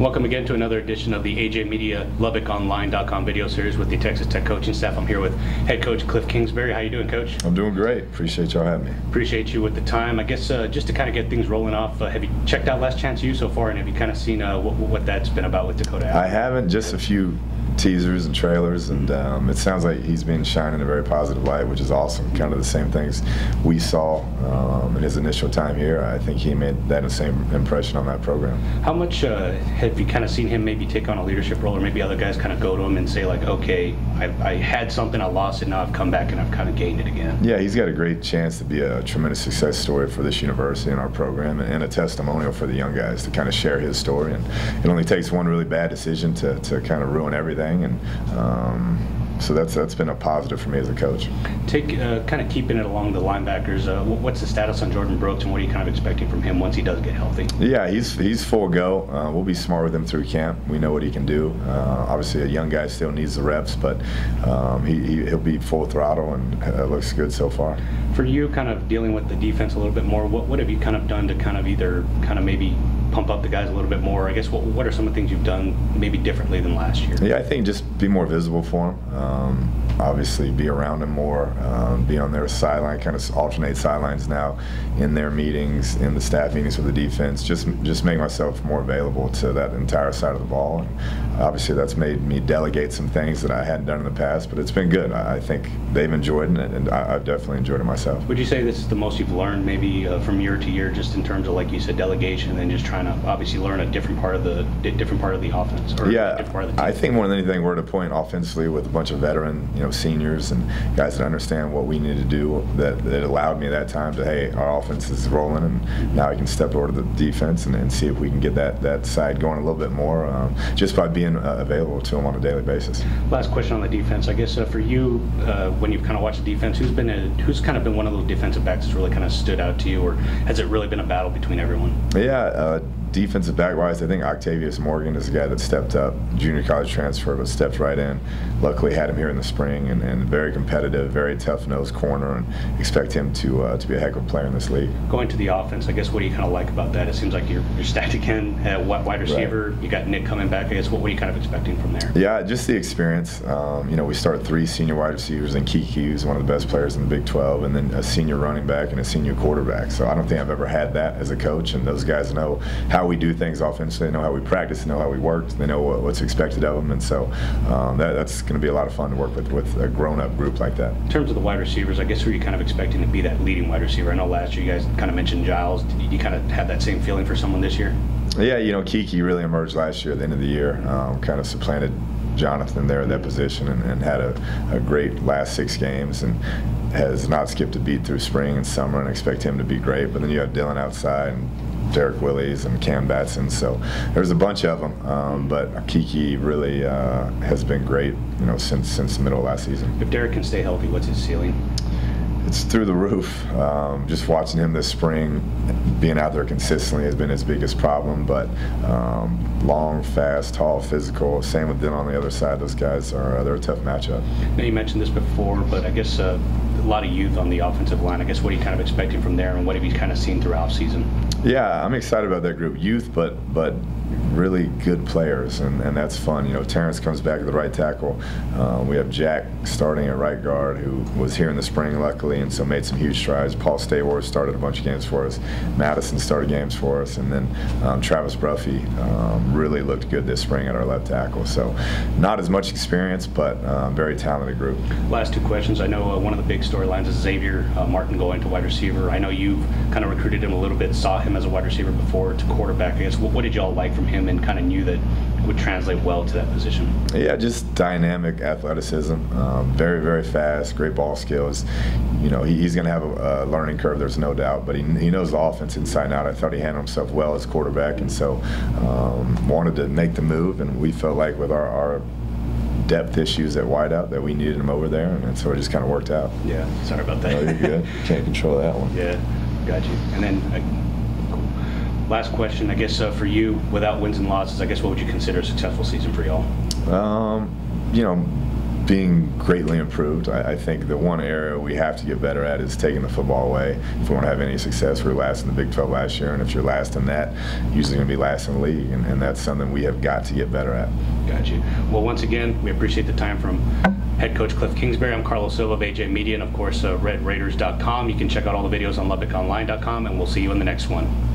Welcome again to another edition of the AJ Media LubbockOnline.com video series with the Texas Tech coaching staff. I'm here with head coach Kliff Kingsbury. How you doing, Coach? I'm doing great. Appreciate y'all having me. Appreciate you with the time. I guess just to kind of get things rolling off, have you checked out Last Chance U so far, and have you kind of seen what that's been about with Dakota? I haven't, just a few teasers and trailers, and it sounds like he's been shining in a very positive light, which is awesome. Kind of the same things we saw in his initial time here. I think he made that same impression on that program. How much have you kind of seen him maybe take on a leadership role, or maybe other guys kind of go to him and say like, okay, I had something, I lost it, now I've come back and I've kind of gained it again? Yeah, he's got a great chance to be a tremendous success story for this university and our program, and a testimonial for the young guys to kind of share his story. And it only takes one really bad decision to kind of ruin everything. And so that's been a positive for me as a coach. Kind of keeping it along the linebackers, what's the status on Jordan Brooks, and what are you kind of expecting from him once he does get healthy? Yeah, he's full go. We'll be smart with him through camp. We know what he can do. Obviously, a young guy still needs the reps, but he'll be full throttle, and it looks good so far. For you, kind of dealing with the defense a little bit more, what have you kind of done to kind of either kind of maybe pump up the guys a little bit more? I guess what are some of the things you've done maybe differently than last year? Yeah, I think just be more visible for him. Obviously be around them more, be on their sideline, kind of alternate sidelines now in their meetings, in the staff meetings with the defense, just make myself more available to that entire side of the ball. And obviously that's made me delegate some things that I hadn't done in the past, but it's been good. I think they've enjoyed it, and I've definitely enjoyed it myself. Would you say this is the most you've learned maybe from year to year, just in terms of, like you said, delegation, and then just trying to obviously learn a different part of the offense? Or yeah, different part of the team? I think more than anything, we're at a point offensively with a bunch of veteran, seniors and guys that understand what we need to do, that allowed me that time to, hey, our offense is rolling, and now I can step over to the defense and see if we can get that side going a little bit more, just by being available to them on a daily basis. Last question on the defense, I guess for you, when you've kind of watched the defense, who's kind of been one of those defensive backs that's really kind of stood out to you, or has it really been a battle between everyone? Yeah, defensive back-wise, I think Octavius Morgan is a guy that stepped up, junior college transfer, but stepped right in. Luckily had him here in the spring, and very competitive, very tough-nosed corner, and expect him to be a heck of a player in this league. Going to the offense, I guess, what do you kind of like about that? It seems like you're stacked again at wide receiver. Right. You got Nick coming back. I guess what are you kind of expecting from there? Yeah, just the experience. We start 3 senior wide receivers, and Kiki is one of the best players in the Big 12, and then a senior running back and a senior quarterback. So I don't think I've ever had that as a coach, and those guys know how we do things offensively. They know how we practice, they know how we work, they know what's expected of them, and so that's going to be a lot of fun to work with a grown-up group like that. In terms of the wide receivers, I guess who are you kind of expecting to be that leading wide receiver? I know last year you guys kind of mentioned Giles. Did you kind of have that same feeling for someone this year? Yeah, Kiki really emerged last year at the end of the year, kind of supplanted Jonathan there in that position, and had a great last 6 games, and has not skipped a beat through spring and summer, and expect him to be great. But then you have Dylan outside, and Derek Willies and Cam Batson, so there's a bunch of them, but Kiki really has been great, since the middle of last season. If Derek can stay healthy, what's his ceiling? It's through the roof. Just watching him this spring, being out there consistently has been his biggest problem, but long, fast, tall, physical. Same with Dylan on the other side. Those guys they're a tough matchup. Now, you mentioned this before, but I guess a lot of youth on the offensive line. I guess what are you kind of expecting from there, and what have you kind of seen throughout season? Yeah, I'm excited about that group. Youth, but really good players, and that's fun. Terrence comes back at the right tackle. We have Jack starting at right guard, who was here in the spring, luckily, and so made some huge strides. Paul Stayworth started a bunch of games for us. Madison started games for us, and then Travis Bruffy really looked good this spring at our left tackle. So not as much experience, but very talented group. Last 2 questions. I know one of the big storylines is Xavier Martin going to wide receiver. I know you've kind of recruited him a little bit, saw him as a wide receiver before to quarterback. I guess what did y'all like from him, and kind of knew that it would translate well to that position? Yeah, just dynamic athleticism, very, very fast, great ball skills. He's going to have a learning curve, there's no doubt, but he knows the offense inside and out. I thought he handled himself well as quarterback, and so wanted to make the move, and we felt like with our depth issues at wideout that we needed him over there, and so it just kind of worked out. Yeah, sorry about that. No, you're good. Can't control that one. Yeah, got you. And then last question, I guess for you, without wins and losses, I guess what would you consider a successful season for y'all? being greatly improved. I think the one area we have to get better at is taking the football away. If we want to have any success, we were last in the Big 12 last year, and if you're last in that, you're usually going to be last in the league, and that's something we have got to get better at. Got you. Well, once again, we appreciate the time from head coach Kliff Kingsbury. I'm Carlos Silva of AJ Media, and of course, RedRaiders.com. You can check out all the videos on LubbockOnline.com, and we'll see you in the next one.